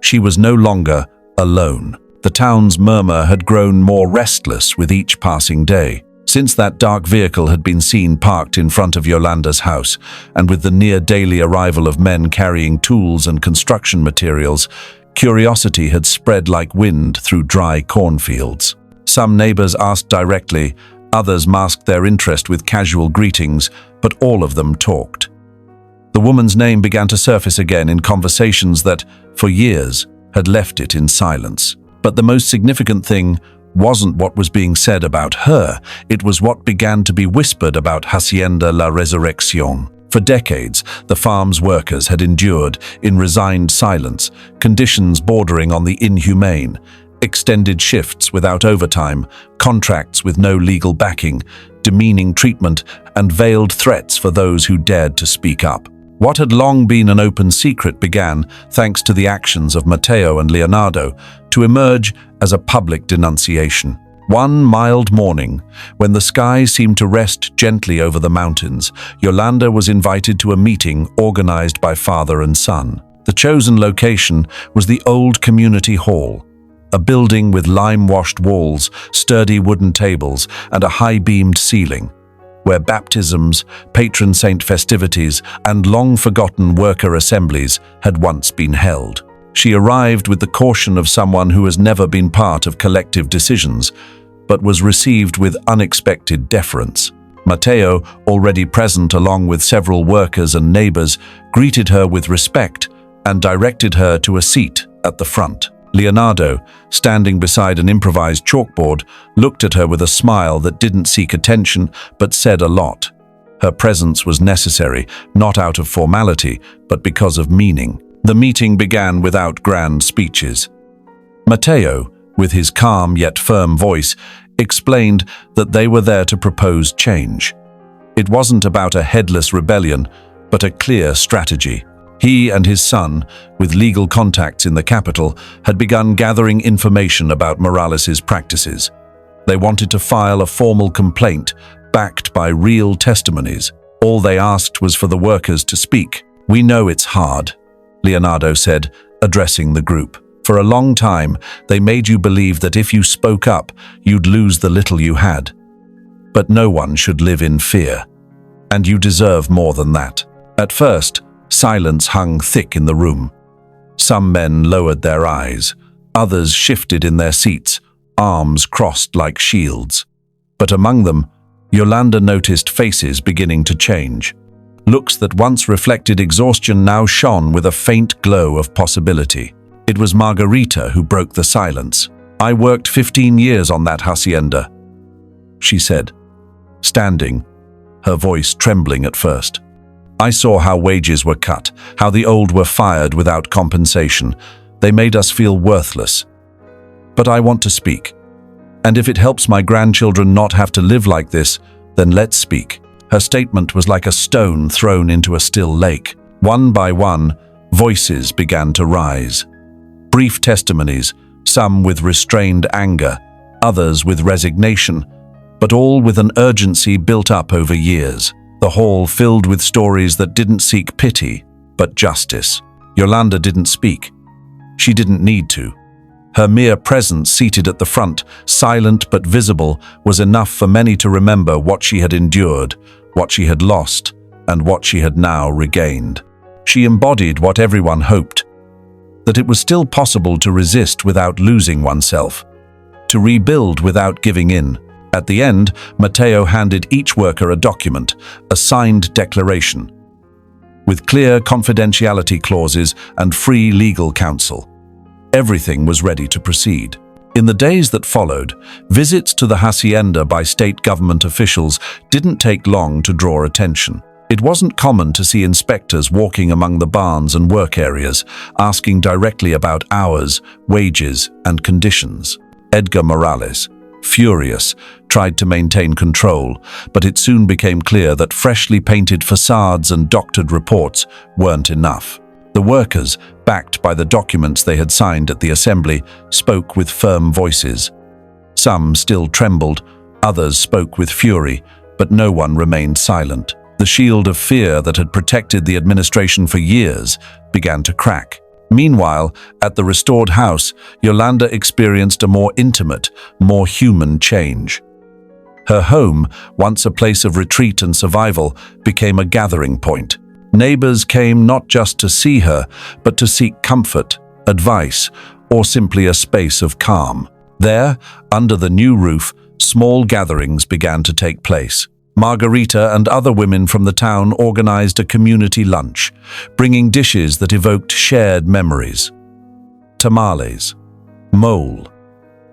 She was no longer alone. The town's murmur had grown more restless with each passing day. Since that dark vehicle had been seen parked in front of Yolanda's house, and with the near-daily arrival of men carrying tools and construction materials, curiosity had spread like wind through dry cornfields. Some neighbors asked directly, others masked their interest with casual greetings, but all of them talked. The woman's name began to surface again in conversations that, for years, had left it in silence. But the most significant thing wasn't what was being said about her, it was what began to be whispered about Hacienda La Resurrección. For decades, the farm's workers had endured, in resigned silence, conditions bordering on the inhumane, extended shifts without overtime, contracts with no legal backing, demeaning treatment, and veiled threats for those who dared to speak up. What had long been an open secret began, thanks to the actions of Matteo and Leonardo, to emerge as a public denunciation. One mild morning, when the sky seemed to rest gently over the mountains, Yolanda was invited to a meeting organized by father and son. The chosen location was the old community hall, a building with lime-washed walls, sturdy wooden tables, and a high-beamed ceiling, where baptisms, patron saint festivities, and long-forgotten worker assemblies had once been held. She arrived with the caution of someone who has never been part of collective decisions, but was received with unexpected deference. Matteo, already present along with several workers and neighbors, greeted her with respect and directed her to a seat at the front. Leonardo, standing beside an improvised chalkboard, looked at her with a smile that didn't seek attention but said a lot. Her presence was necessary, not out of formality, but because of meaning. The meeting began without grand speeches. Matteo, with his calm yet firm voice, explained that they were there to propose change. It wasn't about a headless rebellion, but a clear strategy. He and his son, with legal contacts in the capital, had begun gathering information about Morales's practices. They wanted to file a formal complaint, backed by real testimonies. All they asked was for the workers to speak. "We know it's hard," Leonardo said, addressing the group. "For a long time, they made you believe that if you spoke up, you'd lose the little you had. But no one should live in fear. And you deserve more than that." At first, silence hung thick in the room. Some men lowered their eyes. Others shifted in their seats, arms crossed like shields. But among them, Yolanda noticed faces beginning to change. Looks that once reflected exhaustion now shone with a faint glow of possibility. It was Margarita who broke the silence. "I worked 15 years on that hacienda," she said, standing, her voice trembling at first. "I saw how wages were cut, how the old were fired without compensation. They made us feel worthless. But I want to speak. And if it helps my grandchildren not have to live like this, then let's speak." Her statement was like a stone thrown into a still lake. One by one, voices began to rise. Brief testimonies, some with restrained anger, others with resignation, but all with an urgency built up over years. The hall filled with stories that didn't seek pity, but justice. Yolanda didn't speak. She didn't need to. Her mere presence seated at the front, silent but visible, was enough for many to remember what she had endured, what she had lost, and what she had now regained. She embodied what everyone hoped, that it was still possible to resist without losing oneself, to rebuild without giving in. At the end, Matteo handed each worker a document, a signed declaration, with clear confidentiality clauses and free legal counsel. Everything was ready to proceed. In the days that followed, visits to the hacienda by state government officials didn't take long to draw attention. It wasn't common to see inspectors walking among the barns and work areas, asking directly about hours, wages, and conditions. Edgar Morales, furious, tried to maintain control, but it soon became clear that freshly painted facades and doctored reports weren't enough. The workers, backed by the documents they had signed at the assembly, spoke with firm voices. Some still trembled, others spoke with fury, but no one remained silent. The shield of fear that had protected the administration for years began to crack. Meanwhile, at the restored house, Yolanda experienced a more intimate, more human change. Her home, once a place of retreat and survival, became a gathering point. Neighbors came not just to see her, but to seek comfort, advice, or simply a space of calm. There, under the new roof, small gatherings began to take place. Margarita and other women from the town organized a community lunch, bringing dishes that evoked shared memories. Tamales, mole,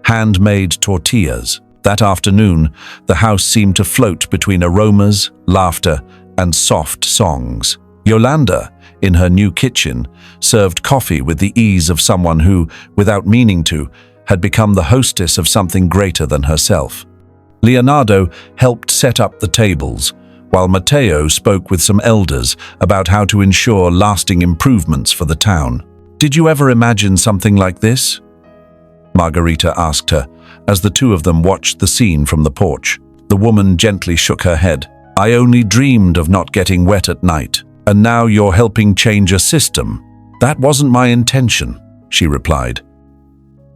handmade tortillas. That afternoon, the house seemed to float between aromas, laughter, and soft songs. Yolanda, in her new kitchen, served coffee with the ease of someone who, without meaning to, had become the hostess of something greater than herself. Leonardo helped set up the tables, while Matteo spoke with some elders about how to ensure lasting improvements for the town. "Did you ever imagine something like this?" Margarita asked her, as the two of them watched the scene from the porch. The woman gently shook her head. "I only dreamed of not getting wet at night, and now you're helping change a system. That wasn't my intention," she replied.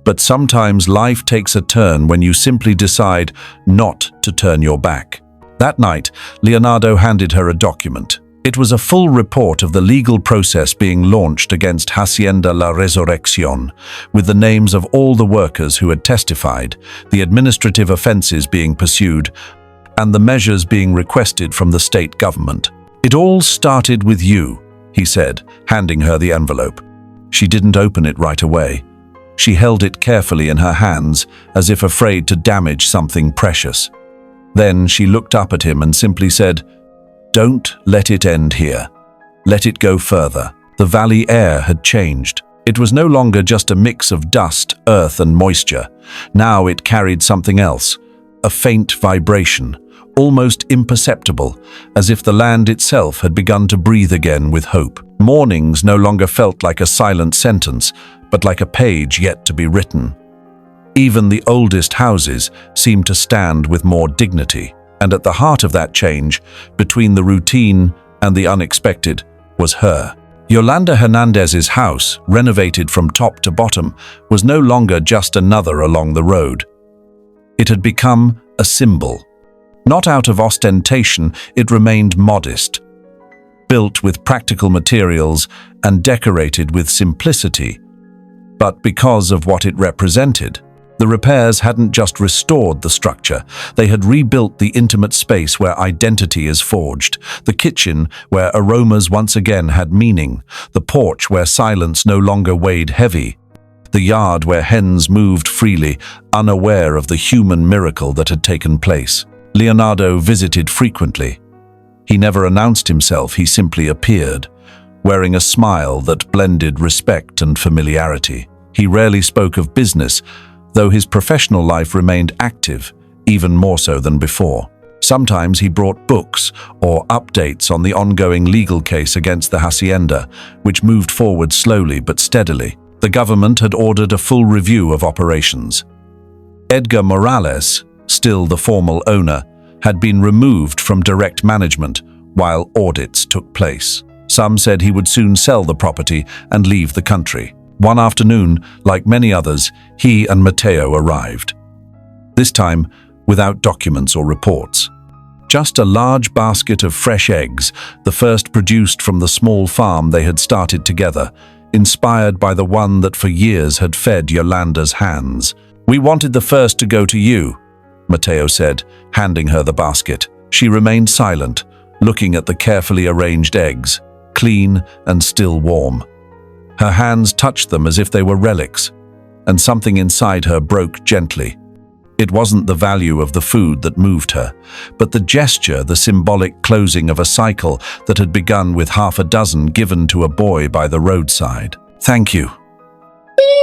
"But sometimes life takes a turn when you simply decide not to turn your back." That night, Leonardo handed her a document. It was a full report of the legal process being launched against Hacienda La Resurrección, with the names of all the workers who had testified, the administrative offences being pursued, and the measures being requested from the state government. "It all started with you," he said, handing her the envelope. She didn't open it right away. She held it carefully in her hands, as if afraid to damage something precious. Then she looked up at him and simply said, "Don't let it end here. Let it go further." The valley air had changed. It was no longer just a mix of dust, earth, and moisture. Now it carried something else, a faint vibration, almost imperceptible, as if the land itself had begun to breathe again with hope. Mornings no longer felt like a silent sentence, but like a page yet to be written. Even the oldest houses seemed to stand with more dignity. And at the heart of that change, between the routine and the unexpected, was her. Yolanda Hernandez's house, renovated from top to bottom, was no longer just another along the road. It had become a symbol. Not out of ostentation, it remained modest. Built with practical materials and decorated with simplicity, but because of what it represented. The repairs hadn't just restored the structure, they had rebuilt the intimate space where identity is forged, the kitchen where aromas once again had meaning, the porch where silence no longer weighed heavy, the yard where hens moved freely, unaware of the human miracle that had taken place. Leonardo visited frequently. He never announced himself, he simply appeared, wearing a smile that blended respect and familiarity. He rarely spoke of business, though his professional life remained active, even more so than before. Sometimes he brought books or updates on the ongoing legal case against the hacienda, which moved forward slowly but steadily. The government had ordered a full review of operations. Edgar Morales, still the formal owner, had been removed from direct management while audits took place. Some said he would soon sell the property and leave the country. One afternoon, like many others, he and Mateo arrived. This time, without documents or reports. Just a large basket of fresh eggs, the first produced from the small farm they had started together, inspired by the one that for years had fed Yolanda's hands. "We wanted the first to go to you," Mateo said, handing her the basket. She remained silent, looking at the carefully arranged eggs, clean and still warm. Her hands touched them as if they were relics, and something inside her broke gently. It wasn't the value of the food that moved her, but the gesture, the symbolic closing of a cycle that had begun with half a dozen given to a boy by the roadside. "Thank you,"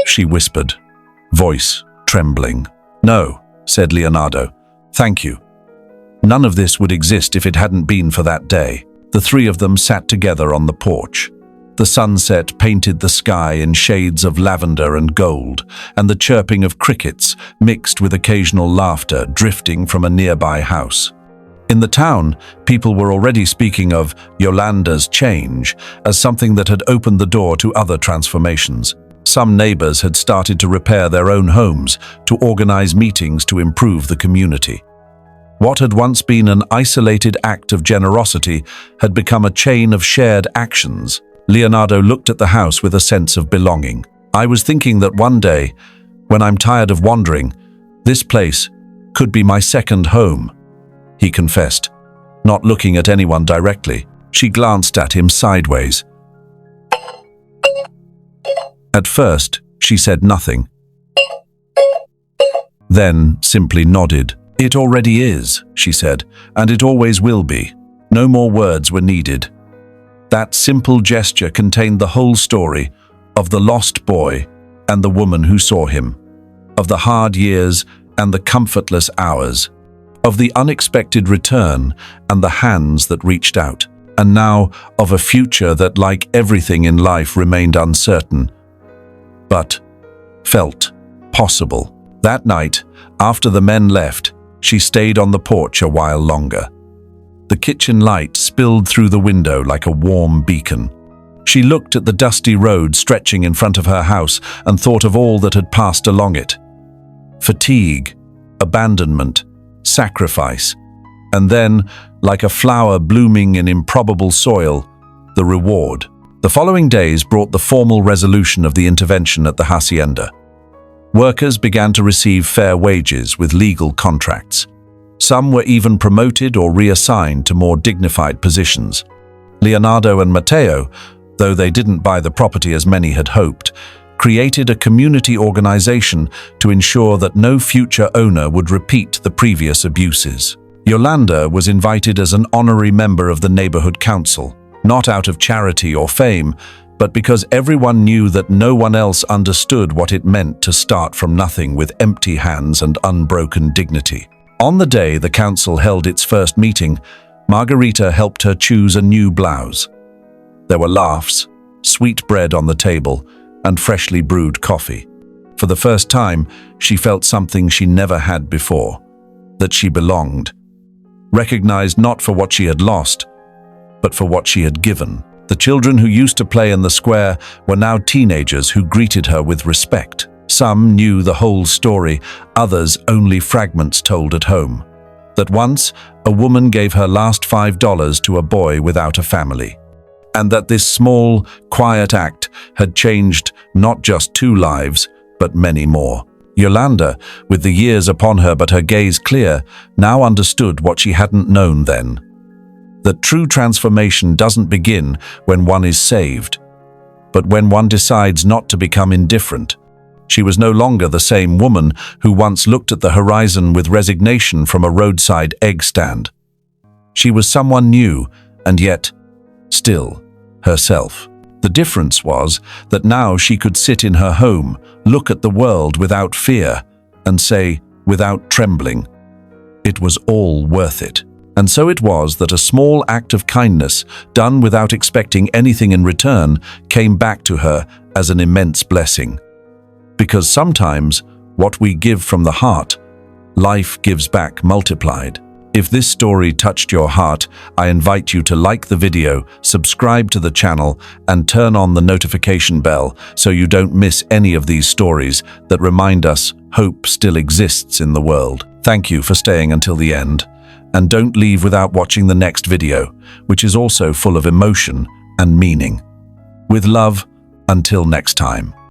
she whispered, voice trembling. "No," said Leonardo, "thank you. None of this would exist if it hadn't been for that day." The three of them sat together on the porch. The sunset painted the sky in shades of lavender and gold, and the chirping of crickets mixed with occasional laughter drifting from a nearby house. In the town, people were already speaking of Yolanda's change as something that had opened the door to other transformations. Some neighbors had started to repair their own homes, to organize meetings to improve the community. What had once been an isolated act of generosity had become a chain of shared actions. Leonardo looked at the house with a sense of belonging. "I was thinking that one day, when I'm tired of wandering, this place could be my second home," he confessed, not looking at anyone directly. She glanced at him sideways. At first, she said nothing. Then simply nodded. "It already is," she said, "and it always will be." No more words were needed. That simple gesture contained the whole story of the lost boy and the woman who saw him, of the hard years and the comfortless hours, of the unexpected return and the hands that reached out, and now of a future that, like everything in life, remained uncertain, but felt possible. That night, after the men left, she stayed on the porch a while longer. The kitchen light spilled through the window like a warm beacon. She looked at the dusty road stretching in front of her house and thought of all that had passed along it. Fatigue, abandonment, sacrifice, And then, like a flower blooming in improbable soil, the reward. The following days brought the formal resolution of the intervention at the hacienda. Workers began to receive fair wages with legal contracts. Some were even promoted or reassigned to more dignified positions. Leonardo and Matteo, though they didn't buy the property as many had hoped, created a community organization to ensure that no future owner would repeat the previous abuses. Yolanda was invited as an honorary member of the neighborhood council, not out of charity or fame, but because everyone knew that no one else understood what it meant to start from nothing with empty hands and unbroken dignity. On the day the council held its first meeting, Margarita helped her choose a new blouse. There were laughs, sweet bread on the table, and freshly brewed coffee. For the first time, she felt something she never had before, that she belonged, recognized not for what she had lost, but for what she had given. The children who used to play in the square were now teenagers who greeted her with respect. Some knew the whole story, others only fragments told at home. That once, a woman gave her last $5 to a boy without a family. And that this small, quiet act had changed not just 2 lives, but many more. Yolanda, with the years upon her but her gaze clear, now understood what she hadn't known then. That true transformation doesn't begin when one is saved, but when one decides not to become indifferent. She was no longer the same woman who once looked at the horizon with resignation from a roadside egg stand. She was someone new, and yet, still, herself. The difference was that now she could sit in her home, look at the world without fear, and say, without trembling, it was all worth it. And so it was that a small act of kindness, done without expecting anything in return, came back to her as an immense blessing. Because sometimes, what we give from the heart, life gives back multiplied. If this story touched your heart, I invite you to like the video, subscribe to the channel, and turn on the notification bell so you don't miss any of these stories that remind us hope still exists in the world. Thank you for staying until the end. And don't leave without watching the next video, which is also full of emotion and meaning. With love, until next time.